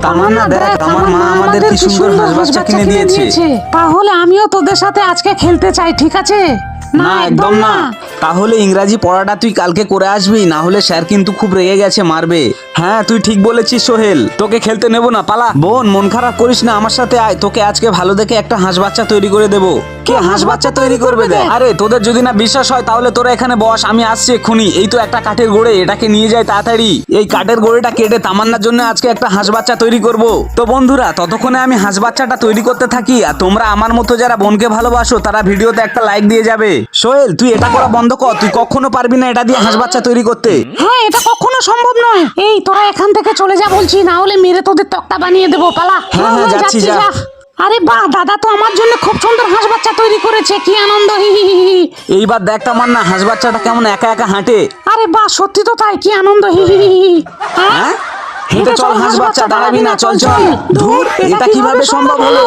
তামান্না দেখ, আমার মা আমাদের কি সুন্দর হাঁস বাচ্চা কিনে দিয়েছে। তাহলে আমিও তোদের সাথে আজকে খেলতে চাই, ঠিক আছে? না একদম না। তাহলে ইংরাজি পড়াটা তুই কালকে করে আসবি, না হলে স্যার কিন্তু খুব রেগে গেছে, মারবে। হ্যাঁ তুই ঠিক বলেছিস সোহেল, তোকে খেলতে নেব না, পালা। বোন মন খারাপ করিস না, আমার সাথে আয়, তোকে আজকে ভালো দেখে একটা হাঁস বাচ্চা তৈরি করে দেবো। কে হাঁস বাচ্চা তৈরি করবে দেখ? আরে তোদের যদি না বিশ্বাস হয় তাহলে তোরা এখানে বস, আমি আসছি এক্ষুনি। এই তো একটা কাঠের গোড়ে, এটাকে নিয়ে যাই তাড়াতাড়ি। এই কাঠের গোড়েটা কেটে তামান্নার জন্য আজকে একটা হাঁস বাচ্চা তৈরি করব। তো বন্ধুরা ততক্ষণে আমি হাঁস বাচ্চাটা তৈরি করতে থাকি, আর তোমরা আমার মতো যারা বোনকে ভালোবাসো তারা ভিডিওতে একটা লাইক দিয়ে যাবে। সোহেল তুই এটা করা বন্ধ কর, তুই কখনো পারবি না এটা দিয়ে হাঁস বাচ্চা তৈরি করতে। হ্যাঁ এটা কখনো সম্ভব নয়। এই তোরা এখান থেকে চলে যা বলছি, না হলে মেরে তোদের তক্তা বানিয়ে দেবো, পালা। হ্যাঁ, যাচ্ছি, যা। আরে বাহ, দাদা তো আমার জন্য খুব সুন্দর হাঁস বাচ্চা তৈরি করেছে, কি আনন্দ, হি হি হি হি। এইবার দেখ তামান্না হাঁস বাচ্চাটা কেমন একা একা হাঁটে। আরে বাহ, সত্যি তো তাই, কি আনন্দ, হি হি হি হি। হ্যাঁ হেঁটে চল হাঁস বাচ্চা, দাঁড়াবি না, চল চল। ধুর, এটা কিভাবে সম্ভব হলো?